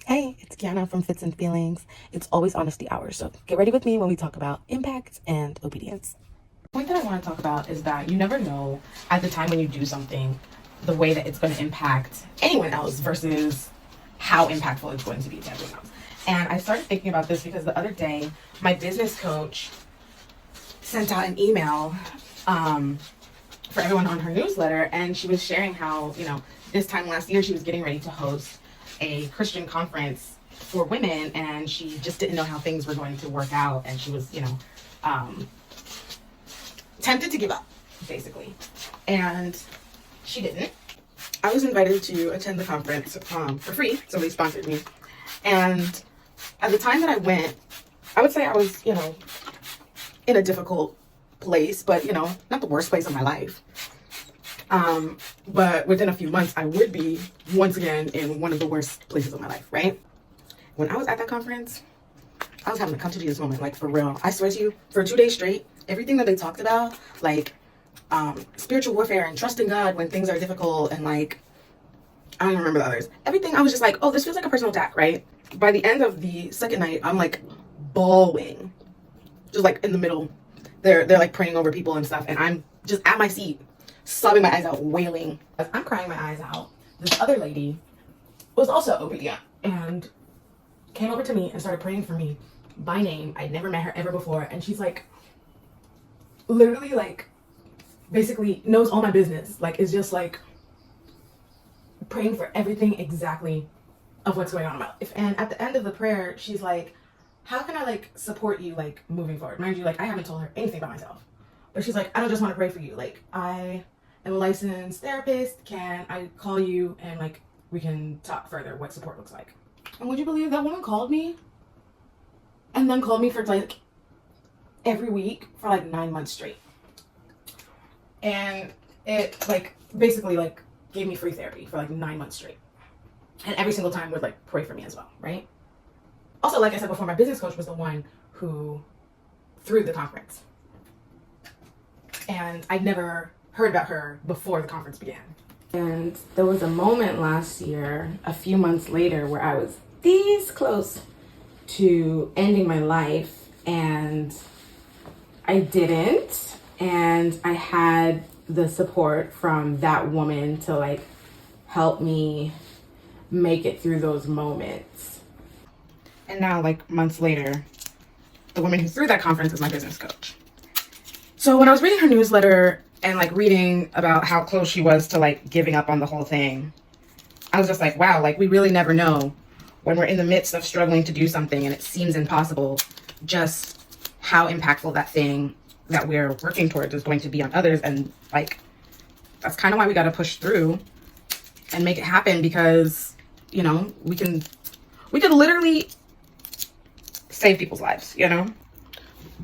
Hey, it's Kiana from Fits and Feelings. It's always honesty hour, so get ready with me when we talk about impact and obedience. The point that I want to talk about is that you never know at the time when you do something the way that it's going to impact anyone else versus how impactful it's going to be to everyone else. And I started thinking about this because the other day, my business coach sent out an email for everyone on her newsletter, and she was sharing how, this time last year she was getting ready to host a Christian conference for women, and she just didn't know how things were going to work out, and she was, tempted to give up, basically. And she didn't. I was invited to attend the conference for free. Somebody sponsored me. And at the time that I went, I would say I was, in a difficult place, but, not the worst place of my life. But within a few months, I would be once again in one of the worst places of my life, right? When I was at that conference, I was having a come to Jesus moment, like for real. I swear to you, for 2 days straight, everything that they talked about, like spiritual warfare and trusting God when things are difficult, and like, I don't even remember the others. Everything, I was just like, oh, this feels like a personal attack, right? By the end of the second night, I'm like bawling, just like in the middle. They're like praying over people and stuff, and I'm just at my seat, sobbing my eyes out, wailing. As I'm crying my eyes out, this other lady was also obedient and came over to me and started praying for me by name. I'd never met her ever before, and she's like, literally, like, basically knows all my business. Like, is just like praying for everything exactly of what's going on in my life. And at the end of the prayer, she's like, how can I like support you like moving forward? Mind you, like, I haven't told her anything about myself, but she's like, I don't just want to pray for you. Like, I am a licensed therapist. Can I call you and like we can talk further what support looks like? And would you believe that woman called me and then called me for like every week for like 9 months straight? And it like basically like gave me free therapy for like 9 months straight. And every single time would like pray for me as well, right? Also, like I said before, my business coach was the one who threw the conference. And I'd never heard about her before the conference began. And there was a moment last year, a few months later, where I was this close to ending my life, and I didn't. And I had the support from that woman to like help me make it through those moments. And now, like months later, the woman who threw that conference is my business coach. So when I was reading her newsletter and like reading about how close she was to like giving up on the whole thing, I was just like, wow, like we really never know when we're in the midst of struggling to do something and it seems impossible, just how impactful that thing that we're working towards is going to be on others. And like, that's kind of why we got to push through and make it happen, because, we could literally save people's lives,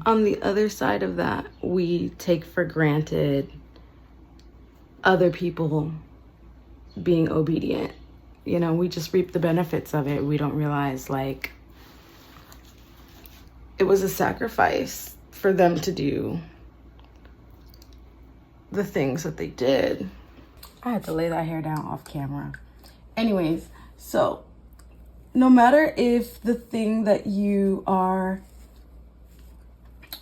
On the other side of that, we take for granted other people being obedient. We just reap the benefits of it. We don't realize like it was a sacrifice for them to do the things that they did. I had to lay that hair down off camera. Anyways, so no matter if the thing that you are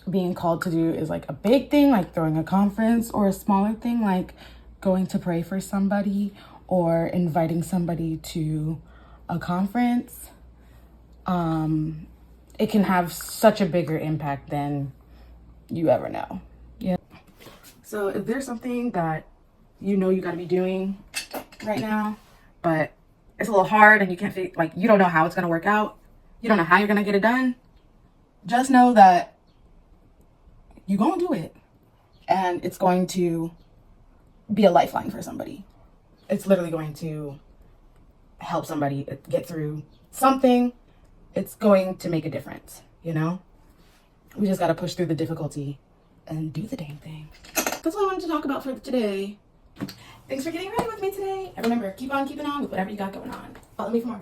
being called to do is like a big thing, like throwing a conference, or a smaller thing, like going to pray for somebody or inviting somebody to a conference, it can have such a bigger impact than you ever know. Yeah. So if there's something that you gotta be doing right now, but it's a little hard and you can't you don't know how it's gonna work out, you don't know how you're gonna get it done, just know that you're gonna do it, and it's going to be a lifeline for somebody. It's literally going to help somebody get through something. It's going to make a difference, We just gotta push through the difficulty and do the dang thing. That's all I wanted to talk about for today. Thanks for getting ready with me today. And remember, keep on keeping on with whatever you got going on. Follow me for more.